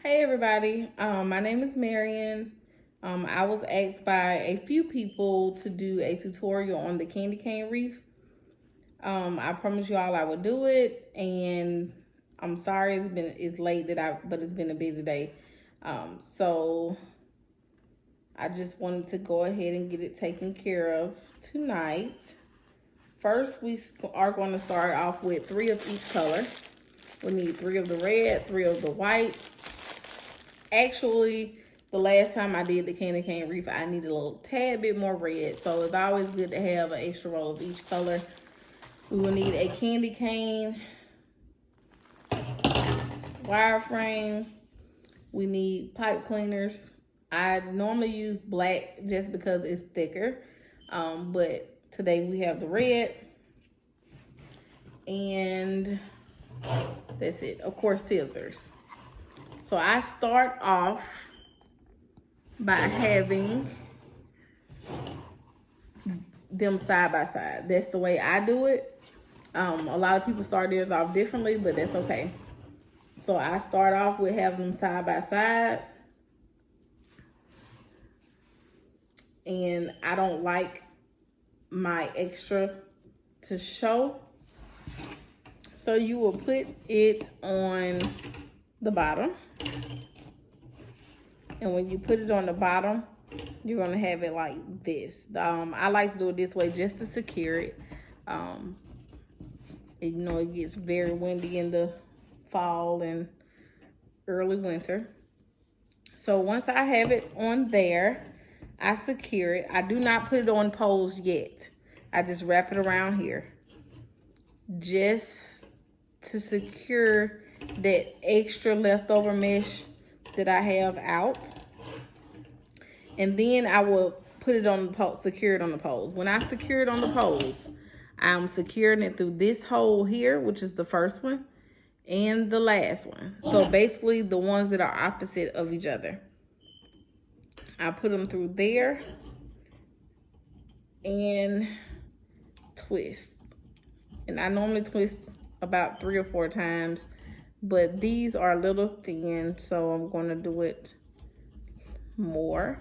Hey everybody, my name is Marion. I was asked by a few people to do a tutorial on the candy cane wreath. I promised you all I would do it, and I'm sorry it's late but it's been a busy day. So I just wanted to go ahead and get it taken care of tonight. First, we are going to start off with 3 of each color. We need 3 of the red, 3 of the white. Actually, the last time I did the candy cane wreath, I needed a little tad bit more red. So it's always good to have an extra roll of each color. We will need a candy cane wireframe. We need pipe cleaners. I normally use black just because it's thicker. But today we have the red. And that's it. Of course, scissors. So I start off by having them side by side. That's the way I do it. A lot of people start theirs off differently, but that's okay. So I start off with having them side by side. And I don't like my extra to show. So you will put it on the bottom. And when you put it on the bottom, you're gonna have it like this. I like to do it this way just to secure it. It gets very windy in the fall and early winter. So once I have it on there, I secure it. I do not put it on poles yet. I just wrap it around here just to secure that extra leftover mesh that I have out. And then I will put it on the pole, secure it on the poles. When I secure it on the poles, I'm securing it through this hole here, which is the first one, and the last one. So basically the ones that are opposite of each other. I put them through there and twist. And I normally twist about 3 or 4 times, but these are a little thin, so I'm going to do it more.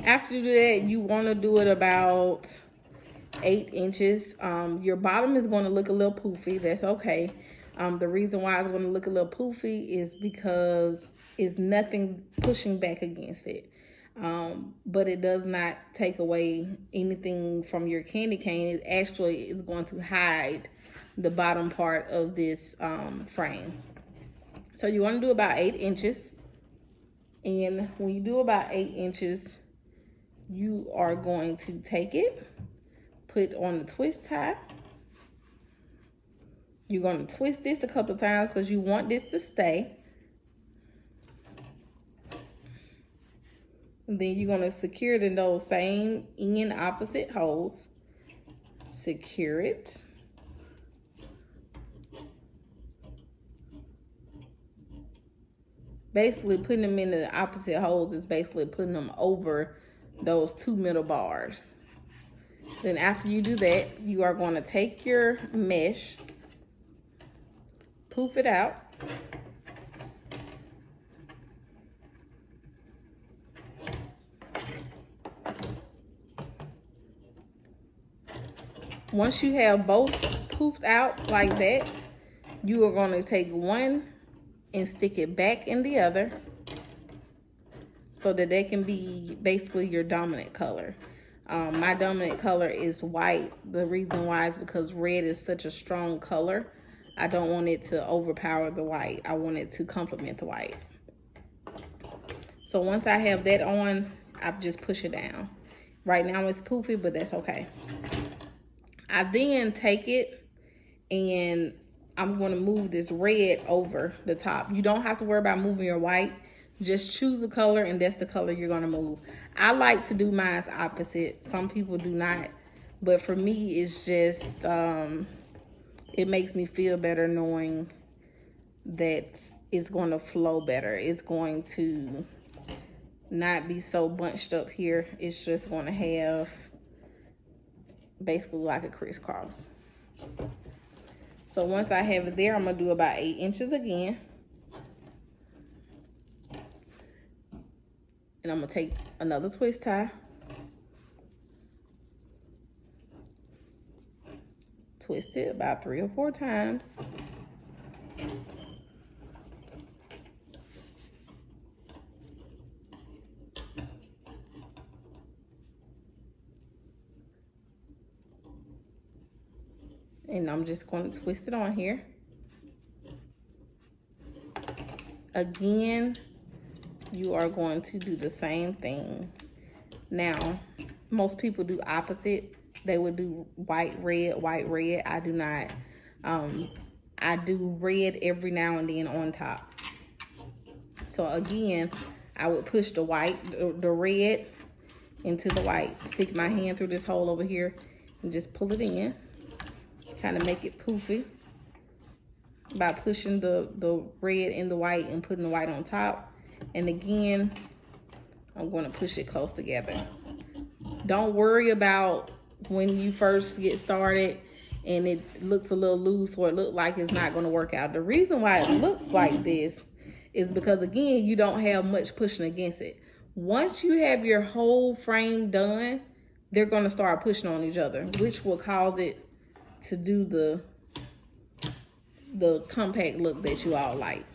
After you do that, you want to do it about 8 inches. Your bottom is going to look a little poofy. That's okay. The reason why it's going to look a little poofy is because it's nothing pushing back against it. But it does not take away anything from your candy cane. It actually is going to hide the bottom part of this frame. So you want to do about 8 inches. And when you do about 8 inches, you are going to take it, put on the twist tie. You're going to twist this a couple of times because you want this to stay. And then you're going to secure it in those same end opposite holes. Secure it. Basically putting them in the opposite holes is basically putting them over those 2 middle bars. Then after you do that, you are going to take your mesh, poof it out. Once you have both poofed out like that, you are going to take one and stick it back in the other so that they can be basically your dominant color. My dominant color is white. The reason why is because red is such a strong color. I don't want it to overpower the white. I want it to complement the white. So once I have that on, I just push it down. Right now it's poofy, but that's okay. I then take it and I'm going to move this red over the top. You don't have to worry about moving your white. Just choose the color and that's the color you're going to move. I like to do mine opposite. Some people do not. But for me, it's just, it makes me feel better knowing that it's going to flow better. It's going to not be so bunched up here. It's just going to have basically like a crisscross. So once I have it there, I'm going to do about 8 inches again. And I'm gonna take another twist tie. Twist it about 3 or 4 times. And I'm just going to twist it on here. Again, you are going to do the same thing. Now, most people do opposite. They would do white, red, white, red. I do not. I do red every now and then on top. So again, I would push the white, the red into the white. Stick my hand through this hole over here and just pull it in. Kind of make it poofy by pushing the red in the white and putting the white on top. And again, I'm going to push it close together. Don't worry about when you first get started and it looks a little loose or it looks like it's not going to work out. The reason why it looks like this is because, again, you don't have much pushing against it. Once you have your whole frame done, they're going to start pushing on each other, which will cause it to do the compact look that you all like.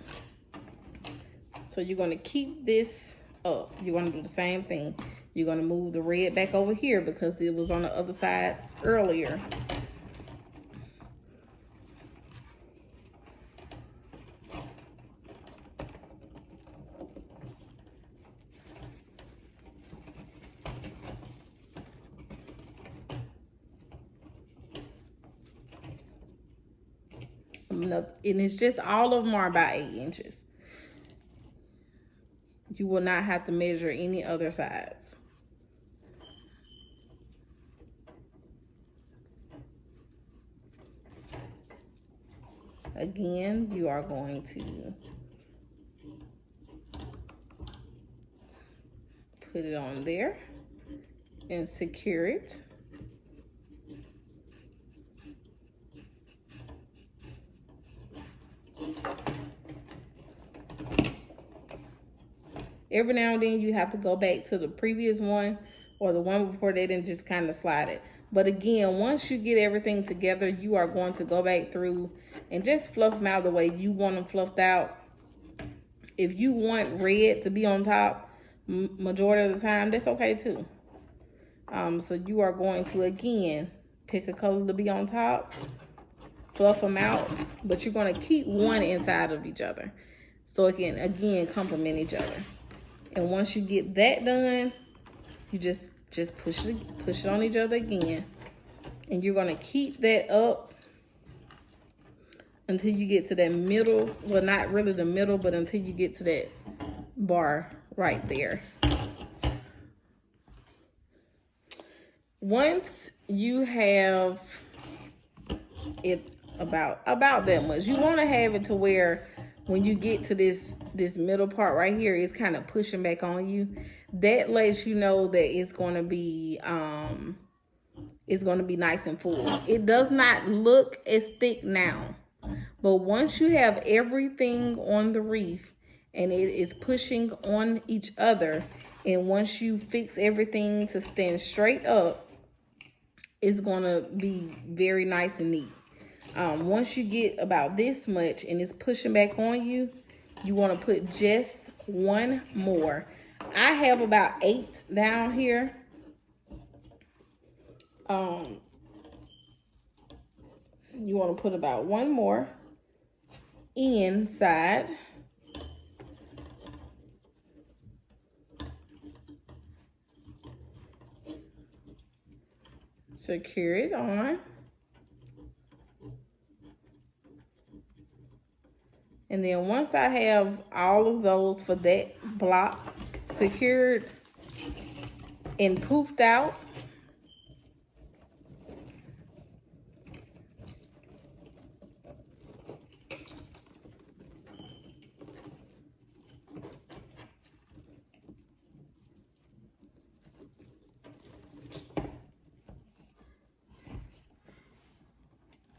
So you're going to keep this up. You're going to do the same thing. You're going to move the red back over here because it was on the other side earlier. And it's just all of them are about 8 inches. You will not have to measure any other sides. Again, you are going to put it on there and secure it. Every now and then you have to go back to the previous one or the one before that and just kind of slide it. But again, once you get everything together, you are going to go back through and just fluff them out the way you want them fluffed out. If you want red to be on top majority of the time, that's okay too. So you are going to, again, pick a color to be on top, fluff them out, but you're going to keep one inside of each other so it can, again, complement each other. And once you get that done, you just push it on each other again. And you're going to keep that up until you get to that middle, well, not really the middle, but until you get to that bar right there. Once you have it about that much, you want to have it to where when you get to this middle part right here, it's kind of pushing back on you. That lets you know that it's going to be nice and full. It does not look as thick now, but once you have everything on the wreath and it is pushing on each other, and once you fix everything to stand straight up, it's going to be very nice and neat. Once you get about this much and it's pushing back on you, you want to put just one more. I have about 8 down here. You want to put about one more inside. Secure it on. And then once I have all of those for that block secured and poofed out,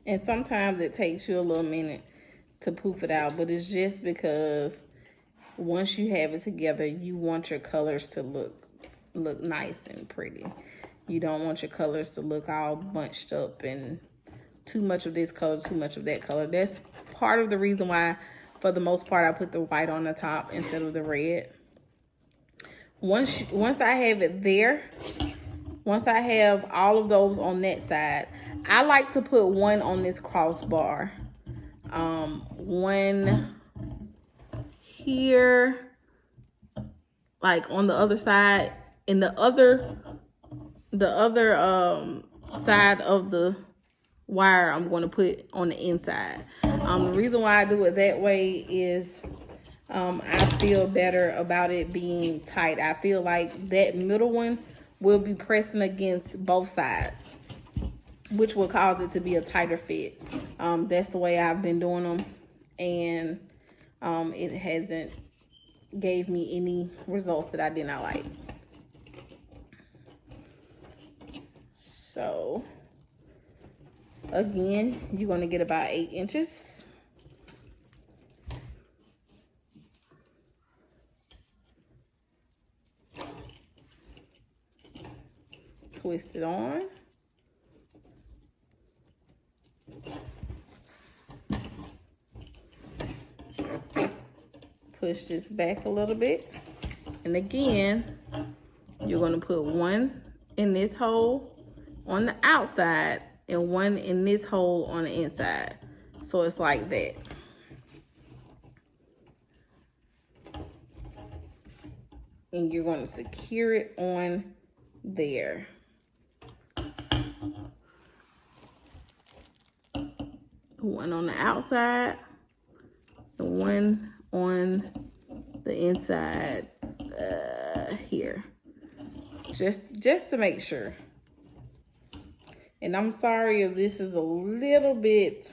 and sometimes it takes you a little minute to poof it out, but it's just because once you have it together, you want your colors to look nice and pretty. You don't want your colors to look all bunched up and too much of this color, too much of that color. That's part of the reason why, for the most part, I put the white on the top instead of the red. Once I have it there, once I have all of those on that side, I like to put one on this crossbar. One here, like on the other side, and the other side of the wire I'm going to put on the inside. The reason why I do it that way is I feel better about it being tight. I feel like that middle one will be pressing against both sides, which will cause it to be a tighter fit. That's the way I've been doing them, and it hasn't gave me any results that I did not like. So again, you're going to get about 8 inches. Twist it on. Push this back a little bit. And again, you're going to put one in this hole on the outside and one in this hole on the inside. So it's like that. And you're going to secure it on there. One on the outside and one on the inside here. Just to make sure. And I'm sorry if this is a little bit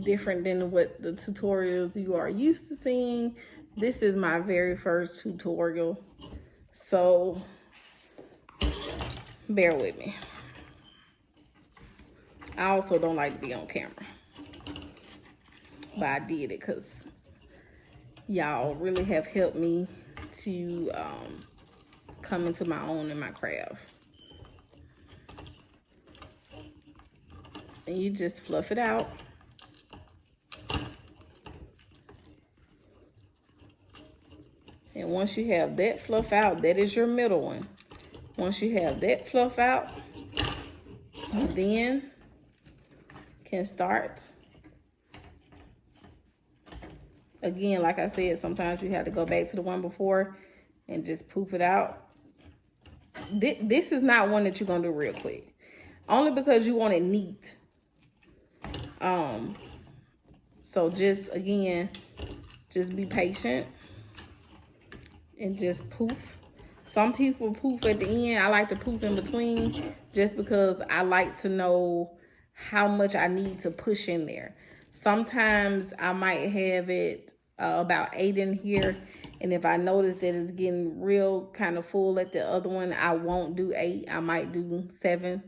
different than what the tutorials you are used to seeing. This is my very first tutorial, so bear with me. I also don't like to be on camera, but I did it because y'all really have helped me to come into my own in my crafts. And you just fluff it out. And once you have that fluff out, that is your middle one. Once you have that fluff out, you then can start. Again, like I said, sometimes you have to go back to the one before and just poof it out. This is not one that you're going to do real quick. Only because you want it neat. So just, again, just be patient and just poof. Some people poof at the end. I like to poof in between just because I like to know how much I need to push in there. Sometimes I might have it about 8 in here, and if I notice that it's getting real kind of full at the other one, I won't do 8. I might do 7.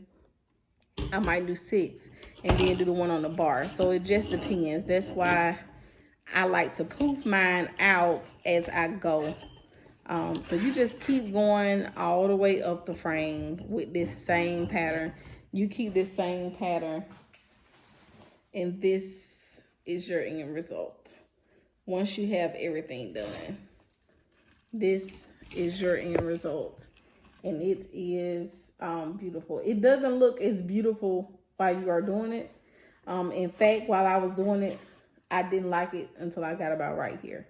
I might do 6, and then do the one on the bar. So it just depends. That's why I like to poof mine out as I go. So you just keep going all the way up the frame with this same pattern. You keep this same pattern, and this is your end result. Once you have everything done, this is your end result, and it is beautiful. It doesn't look as beautiful while you are doing it. In fact, while I was doing it, I didn't like it until I got about right here.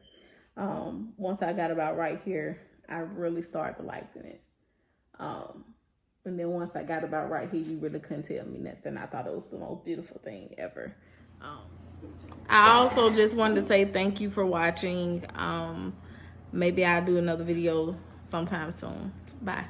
Once I got about right here, I really started liking it. And then once I got about right here, you really couldn't tell me nothing. I thought it was the most beautiful thing ever. I also just wanted to say thank you for watching. Maybe I'll do another video sometime soon. Bye.